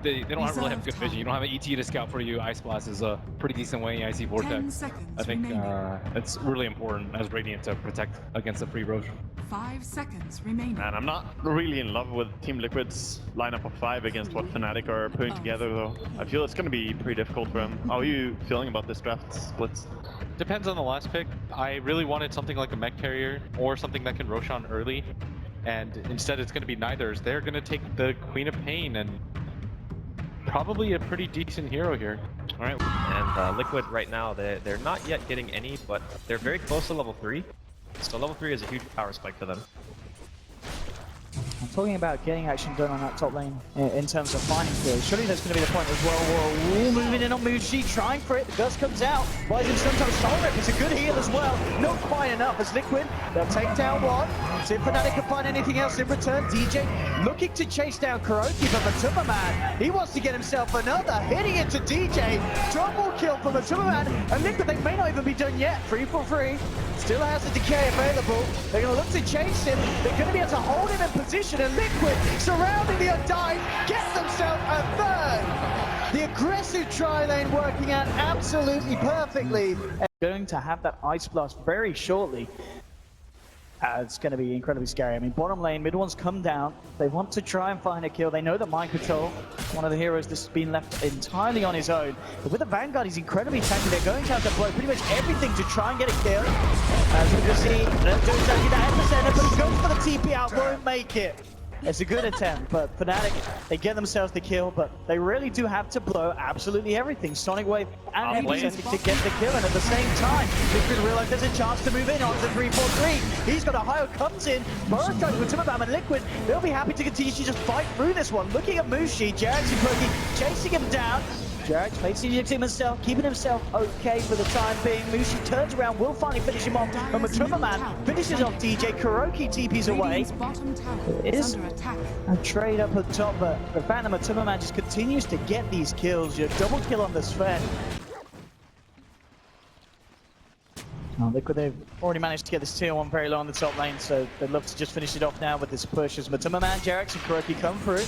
they don't really have good vision. You don't have an ET to scout for you. Ice Blast is a pretty decent way. Icy Vortex. I think it's really important as Radiant to protect against the free Roche. 5 seconds remaining. And I'm not really in love with Team Liquid's lineup of 5 against what Fnatic are putting together, though. I feel it's going to be pretty difficult for them. How are you feeling about this draft splits? Depends on the last pick. I really wanted something like a mech carrier or something that can Roshan early, and instead it's going to be neither. They're going to take the Queen of Pain and probably a pretty decent hero here. All right, and Liquid right now, they're not yet getting any, but they're very close to level 3. So level 3 is a huge power spike for them. I'm talking about getting action done on that top lane in terms of finding kills. Surely that's going to be the point as well. Whoa, moving in on Mushi, trying for it. The Gust comes out. Buys him some type of soul rip. It's a good heal as well. Not quite enough as Liquid. They'll take down one. See if Fnatic can find anything else in return. DJ looking to chase down Kuroki, but Matuma Man, he wants to get himself another. Hitting into DJ. Double kill for Matuma Man. And Liquid, they may not even be done yet. 3 for 3. Still has the decay available. They're going to look to chase him. They're going to be able to hold him in position, and Liquid surrounding the Undying gets themselves a third. The aggressive tri-lane working out absolutely perfectly. Going to have that Ice Blast very shortly. It's going to be incredibly scary. I mean, bottom lane, mid ones come down. They want to try and find a kill. They know that Mind Control, one of the heroes that's been left entirely on his own. But with the Vanguard, he's incredibly tanky. They're going to have to blow pretty much everything to try and get a kill. As we can see, they're doing exactly that epicenter, but he goes for the TP out, won't make it. It's a good attempt, but Fnatic, they get themselves the kill, but they really do have to blow absolutely everything. Sonic Wave and Epicenter to get the kill, and at the same time, Liquid realize there's a chance to move in onto 3-4-3. He's got a Ohio comes in, Burrow strikes with Timberbam and Liquid. They'll be happy to continue to just fight through this one. Looking at Mushi, Jax and Quirky chasing him down. Jax facing himself, keeping himself okay for the time being. Mushi turns around, will finally finish him off. But Matuma Man finishes off DJ. Kuroki TP's away. It is a trade up at top, but the fact that Matuma Man just continues to get these kills. Your double kill on the Sven. Liquid, they've already managed to get this tier 1 very low on the top lane, so they'd love to just finish it off now with this push as Matuma Man, Jax and Kuroki come through.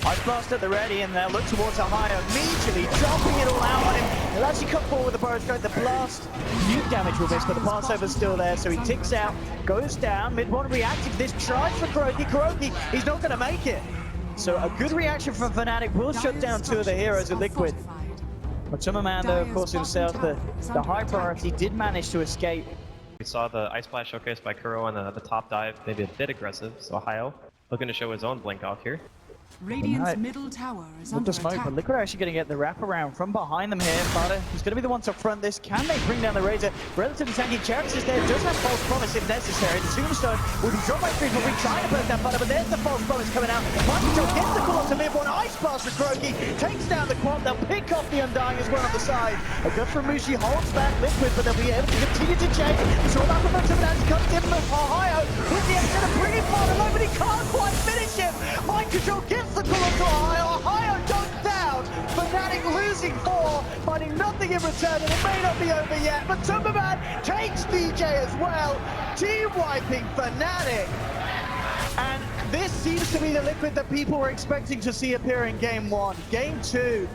Ice Blast at the ready, and they'll look towards Ohio, immediately dropping it all out on him. He'll actually come forward with the Burrow Strike. The blast, nuke damage will miss, but the passover's still there, so he ticks out, goes down. Mid one reacting to this, tries for Kuroki. Kuroki, he's not going to make it. So a good reaction from Fnatic will shut down 2 of the heroes of Liquid. Matuma Man, though, of course, himself, the high priority, did manage to escape. We saw the Ice Blast showcased by Kuro and the top dive, maybe a bit aggressive. So Ohio looking to show his own blink off here. Radiant's middle tower is under smoke, attack. but Liquid are actually going to get the wraparound from behind them here. Fada, he's going to be the one to front this. Can they bring down the Razor? Relatively tanky. Jax is there, does have false promise if necessary. The Tombstone will be dropped by 3 for 3, trying to burst down Fada, but there's the false promise coming out. Mind gets the call to mid one. Ice Blast for Kuroki, takes down the quad. They'll pick off the Undying as well on the side. A good from Mushi holds back Liquid, but they'll be able to continue to chase. We saw that from Matuma Man comes in from Ohio with the exit of pretty far alone, but he can't quite finish him. Mind Control gets the call to Ohio. Ohio dunked down. Fnatic losing 4, finding nothing in return, and it may not be over yet. But Timberman takes DJ as well. Team wiping Fnatic. And this seems to be the Liquid that people were expecting to see appear in Game 1. Game 2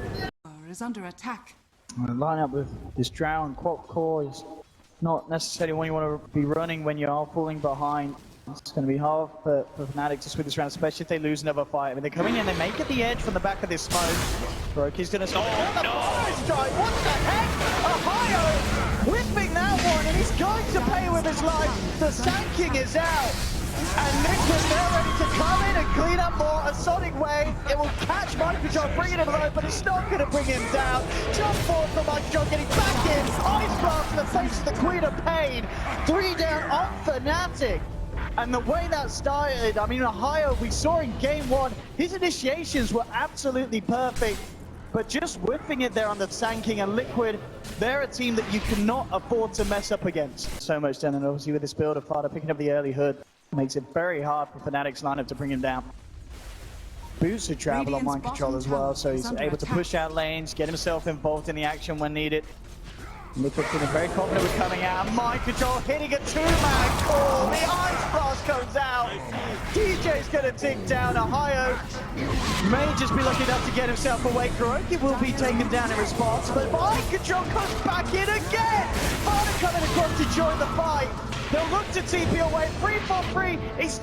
is under attack. Line up with this Drow and Quap Core is not necessarily one you want to be running when you are falling behind. It's going to be hard for Fnatic to swing this round, especially if they lose another fight. I mean, they're coming in, they may get the edge from the back of this smoke. Kuroki's going to stop. Strike. What the heck? Ohio whipping that one, and he's going to pay with his life. The Sanking is out. And Liquid, they're ready to come in and clean up more. A Sonic Wave, it will catch Mind Control, bring it in low, but it's not going to bring him down. Jump forward for Mind Control, getting back in. Ice Blast in the face of the Queen of Pain. 3 down on Fnatic. And the way that started, I mean, Ohio, we saw in Game 1, his initiations were absolutely perfect. But just whipping it there on the Sanking and Liquid, they're a team that you cannot afford to mess up against. So much done, and obviously with this build of Fada picking up the early hood, makes it very hard for Fnatic's lineup to bring him down. Boots to travel on Mind Control as well, so he's able to push out lanes, get himself involved in the action when needed. Liquid feeling very confident with coming out. Mind Control hitting a 2-man call. The Ice Blast comes out. DJ is going to tick down. Ohio may just be lucky enough to get himself away. Kuroki will be taken down in response, but Mind Control comes back in again. Fana coming across to join the fight. They'll look to TP away. 3-4-3. He's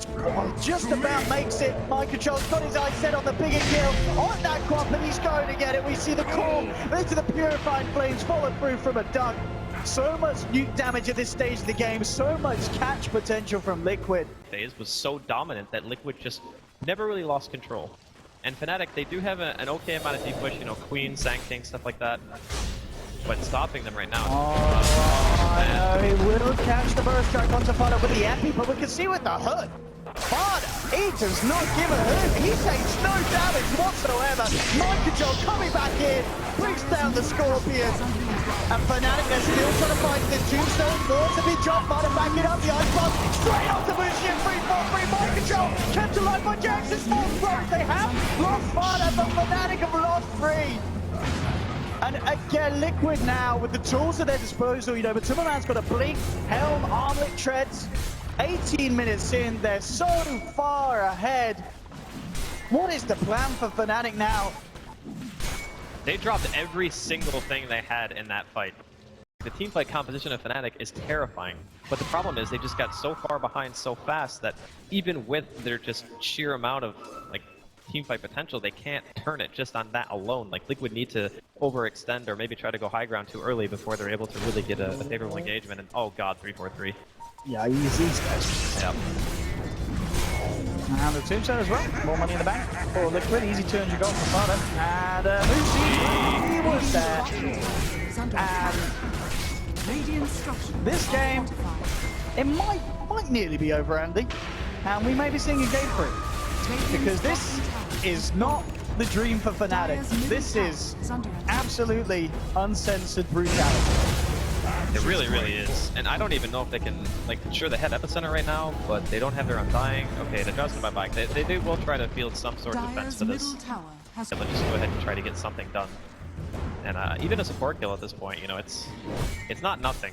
just about makes it. Mind Control's got his eyes set on the bigger kill on that quad, and he's going to get it. We see the call into the Purifying Flames follow through from a dunk. So much nuke damage at this stage of the game, so much catch potential from Liquid. Phase was so dominant that Liquid just never really lost control. And Fnatic, they do have an okay amount of deep push, you know, Queen, Sang King, stuff like that. But stopping them right now. Oh, he will catch the burst strike onto Fana with the epi, but we can see with the hood. Fana, he does not give a hoot. He takes no damage whatsoever. Mind Control coming back in, brings down the Scorpion. And Fnatic, they're still trying to find this Tombstone. More to be dropped. Fana backing up the Ice Blast. Straight off the Bushi and 3-4-3. Mind Control kept alive by Jackson's small throws. They have lost Fana, but Fnatic have lost 3. And again, Liquid now with the tools at their disposal, you know, but Timberman's got a blink, helm, armlet treads. 18 minutes in, they're so far ahead. What is the plan for Fnatic now? They dropped every single thing they had in that fight. The teamfight composition of Fnatic is terrifying, but the problem is they just got so far behind so fast that even with their just sheer amount of like teamfight potential, they can't turn it just on that alone. Like Liquid need to overextend or maybe try to go high ground too early before they're able to really get a favorable engagement. And oh god, 3-4-3. Yeah, he's these guys. Yep. And the Tombstone as well. More money in the bank for Liquid. Easy 200 gold for Fana. And Lucy, he was there. And this game, it might nearly be over, Andy. And we may be seeing a game 3. Because this is not the dream for Fnatic. This is absolutely uncensored brutality. It really, really is. And I don't even know if they can, like, sure they have Epicenter right now, but they don't have their Undying. Okay, they're just gonna buy back. They will try to field some sort of defense to this. They'll just go ahead and try to get something done. And even a support kill at this point, you know, it's not nothing.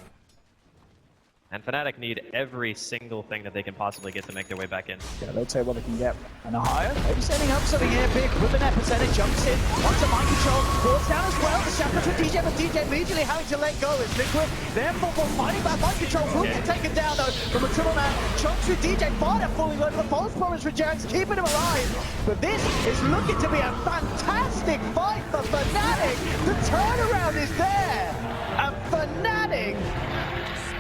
And Fnatic need every single thing that they can possibly get to make their way back in. Yeah, they'll take what they can get. And Ohio, maybe setting up something here big with an epicenter, jumps in, onto Mind Control, falls down as well. The sacrifice with DJ, but DJ immediately having to let go as Liquid. Therefore, fighting back. Mind Control will get taken down though from a Timberman. Chunks with DJ, Fana falling over the false promise for Jax, keeping him alive. But this is looking to be a fantastic fight for Fnatic. The turnaround is there. And Fnatic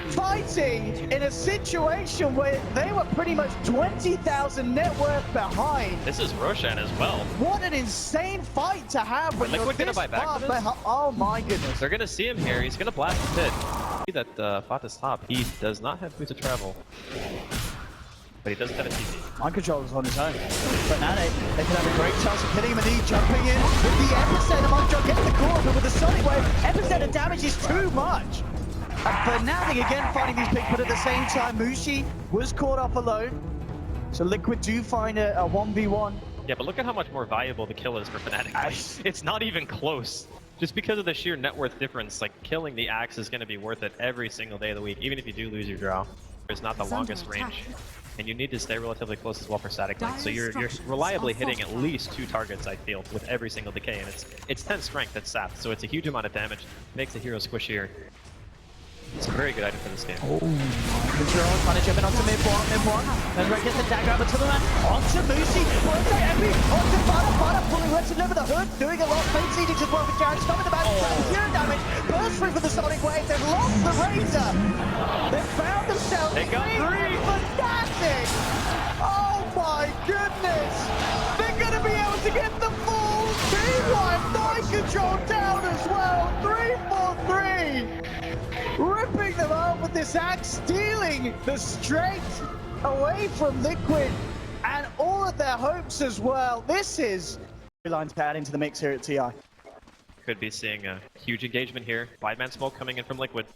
fighting in a situation where they were pretty much 20,000 net worth behind. This is Roshan as well. What an insane fight to have when Liquid you're gonna this buy back far for this? Oh my goodness. They're gonna see him here. He's gonna blast the pit. See that Fata's top. He does not have boots of travel, but he does have a TP. Mind Control is on his own. Fnatic, they can have a great chance of killing him, and he jumping in with the epicenter. Mind Control gets the core, but with the Sonic Wave, epicenter damage is too much. And Fnatic again finding these picks, but at the same time, Mushi was caught off alone. So Liquid do find a 1v1. Yeah, but look at how much more valuable the kill is for Fnatic. Like, it's not even close. Just because of the sheer net worth difference, like killing the Axe is going to be worth it every single day of the week, even if you do lose your draw. It's not the longest range. And you need to stay relatively close as well for static link. So you're reliably hitting at least 2 targets, I feel, with every single decay. And it's 10 strength that's sapped, so it's a huge amount of damage. Makes the hero squishier. It's a very good item for this game. Oh, Control, trying to jump in onto mid one. Then Red gets the dagger out to the man. Onto Lucy, onto Epi, onto Fana pulling Red to deliver the hood, doing a lot. Fate Seeding as well for Jared, stopping the battle, zero damage, burst through for the Sonic Wave, they've lost the Razor. They've found themselves They got 3. Fantastic! Oh my goodness! They're gonna be able to get the full T1 Mind Control down as well, 3-4-3! Ripping them up with this axe, stealing the strength away from Liquid and all of their hopes as well. This is lines to add into the mix here at TI. Could be seeing a huge engagement here. 5-man smoke coming in from Liquid.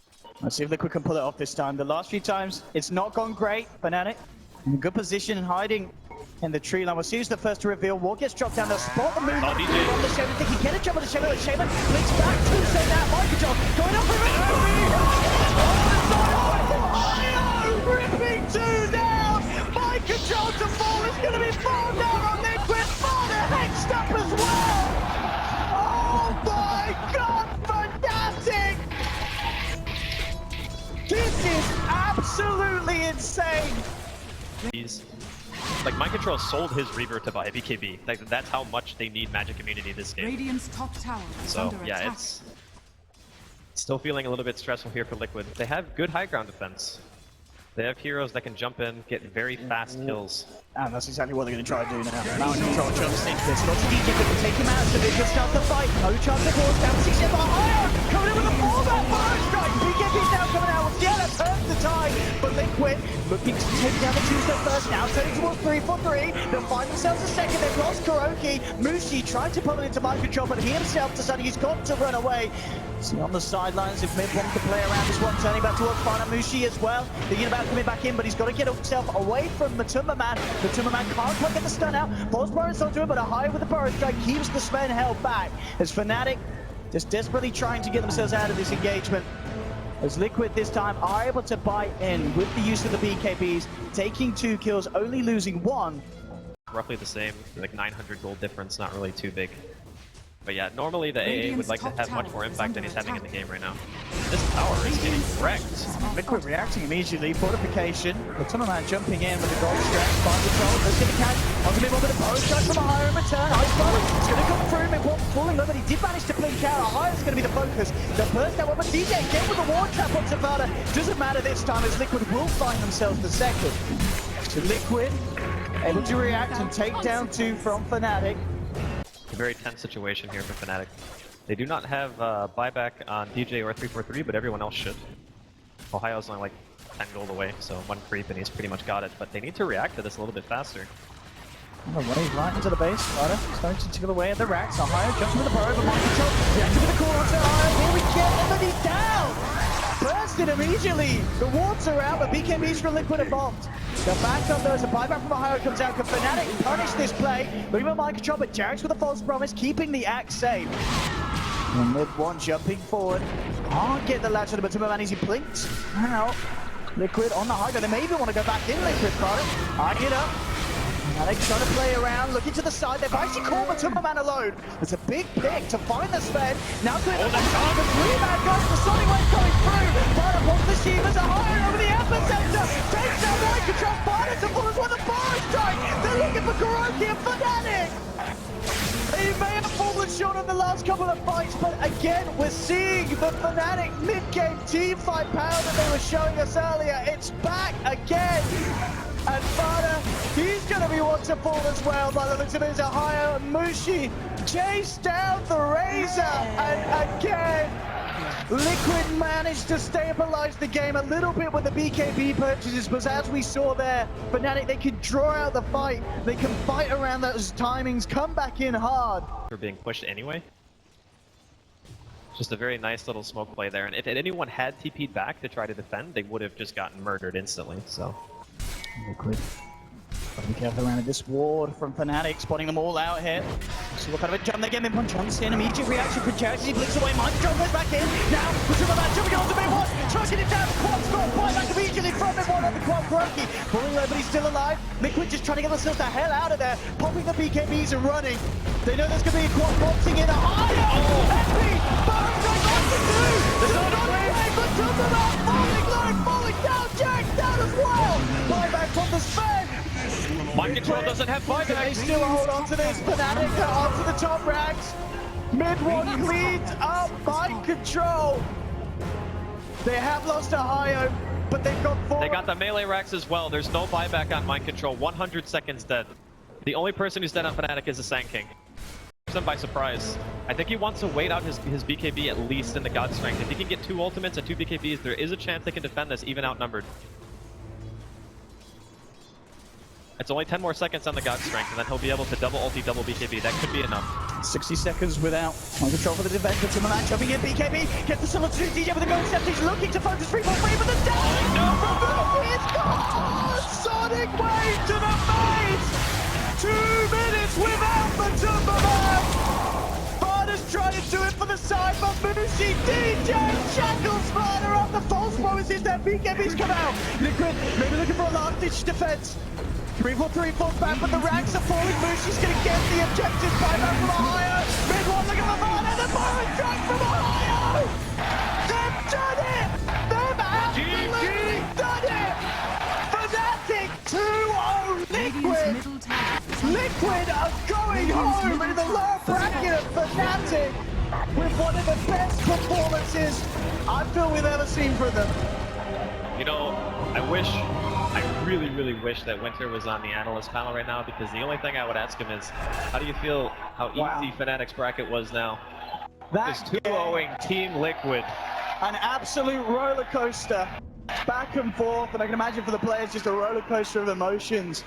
Let's see if Liquid can pull it off this time. The last few times, it's not gone great. Fnatic in good position and hiding in the tree line. We'll see who's the first to reveal. Wall gets dropped down. They'll spot the move on the Shaman. Think he can get a jump on the Shaman. Shaman flicks back to say that. Mind Control going up for it. Ripping 2 down. Mind Control control to fall is going to be fallen down on Liquid. Father hexed up as well. Oh my god, Fnatic! This is absolutely insane. Like, Mind Control sold his Reaver to buy BKB. Like, that's how much they need Magic Immunity this game. Radiant's top tower is So, under yeah, attack. it's still feeling a little bit stressful here for Liquid. They have good high ground defense. They have heroes that can jump in, get very fast kills. And that's exactly what they're going to try to do now. Mind Control jumps into this. Lots of DJ can take him out. So they can start the fight. No chance of force down. Sees him behind. Coming in with a fallback burst strike. BKB's now coming out. Yeah, that turns the tide. But Liquid looking to take down the two-step first. Now turning towards 3-for-3. They'll find themselves a second. They've lost Kuroki. Mushi tried to pull it into Mind Control, but he himself decided he's got to run away. See on the sidelines if Mid wants to play around this one, turning back towards Final Mushi as well. Thinking about coming back in, but he's got to get himself away from Matumba Man. Matumba Man can't quite get the stun out. Falls Burrows onto him, but a high with the Burrow Strike keeps the Sven held back. As Fnatic just desperately trying to get themselves out of this engagement. As Liquid this time are able to bite in with the use of the BKBs, taking 2 kills, only losing 1. Roughly the same, like 900 gold difference, not really too big. But yeah, normally the AA would like to have much more impact than he's having in the game right now. This tower is getting wrecked. Liquid reacting immediately, fortification. Matumba Man jumping in with the gold strike, Mind Control, let's get the catch. Onto Mid with a Burrow Strike from a higher in return. Ice Blow, it's going to come through, Mid falling over, but he did manage to blink out. A higher is going to be the focus. The first out, but DJ again with the ward trap on Zavada. Doesn't matter this time as Liquid will find themselves the second. So Liquid able to react and take down 2 from Fnatic. A very tense situation here for Fnatic. They do not have buyback on DJ or 3-4-3, but everyone else should. Ohio's only like 10 gold away, so 1 creep and he's pretty much got it. But they need to react to this a little bit faster. Away right into the base. Ryder starting to tickle away at the racks. Ohio jumps with the Burrow, but Mind Control reacting with the call onto Ohio. Here we go, and then he's down! Bursted immediately. The wards are out, but BKBs from Liquid are bombed. The backup though, as a buyback from Ohio comes out. Can Fnatic punish this play? Looking at Mind Control, but Jarek's with a false promise, keeping the axe safe. And Mid one jumping forward. Can't get the latch on the Matumba Man, he blinked out. Liquid on the high ground. They may even want to go back in Liquid, but I get up. Fnatic trying to play around, looking to the side. They've actually caught Matumba Man alone. It's a big pick to find the Sven. Now clear the time. The 3-man goes. The Sonic Wave going through. Barter wants the Shivas. A higher over the epicenter. Takes down Mind Control. Barter to pull us with a Burrow Strike. They're looking for Kuroki and Fnatic. He may have fallen short on the last couple of fights, but again, we're seeing the Fnatic mid-game team fight power that they were showing us earlier. It's back again. And Fada, he's going to be one to fall as well by the looks of it. Ohio and Mushi chase down the Razor. And again, Liquid managed to stabilize the game a little bit with the BKB purchases, but as we saw there, Fnatic, they can draw out the fight. They can fight around those timings, come back in hard. We're being pushed anyway. Just a very nice little smoke play there. And if anyone had TP'd back to try to defend, they would have just gotten murdered instantly, so. Liquid. Gotta be careful around this ward from Fnatic, spotting them all out here. See what kind of a jump they get. Mid-one jumps in, immediate reaction from Jarek as he blinks away. Mind Control goes back in. Now, Matumba Man jumping onto Mid-one, striking it down. Quad score, fight back immediately from Mid-one on the Quad Kuroki. Pulling away, but he's still alive. Liquid just trying to get themselves the hell out of there, popping the BKBs and running. They know there's going to be a Quad boxing in. Higher! Epi! Burrow Strike on to 2! There's not a way! Matumba Man falling low, falling down. Jarek down as well! Buyback from the Sven! Mind Control doesn't have buyback. They still hold on to this. Fnatic are onto the top racks. Mid-one cleans up Mind Control. They have lost Ohio, but they've got 4. They got the melee racks as well. There's no buyback on Mind Control. 100 seconds dead. The only person who's dead on Fnatic is the Sand King. Them by surprise. I think he wants to wait out his BKB at least in the God Strength. If he can get 2 ultimates and 2 BKBs, there is a chance they can defend this even outnumbered. It's only 10 more seconds on the God Strength, and then he'll be able to double ulti, double BKB. That could be enough. 60 seconds without Mind Control for the defense. Matumba Man jumping in, BKB gets the solo 2. DJ with a gold step. He's looking to focus 3-4-3, but the down. No, from Mushi is gone. Sonic Wave to the face. 2 minutes without Matumba Man. Barter's trying to do it for the side, but Mushi, DJ, shackles Barter up. The false promises that BKBs come out. Liquid maybe looking for a last-ditch defense. 3-4-3 falls back, but the ranks are falling. Mushi's gonna get the objective. Find out from Ohio. Mid one, look at the man, and the fire track from Ohio. They've done it. They've absolutely done it. Fnatic 2-0 Liquid. Middle tower is under Liquid are going home in the lower bracket of Fnatic with one of the best performances I feel we've ever seen from them. You know, I really wish that Winter was on the analyst panel right now, because the only thing I would ask him is, how do you feel how easy Fnatic's bracket was now? That's Just 2-0ing Team Liquid. an absolute roller coaster, back and forth, and I can imagine for the players just a roller coaster of emotions.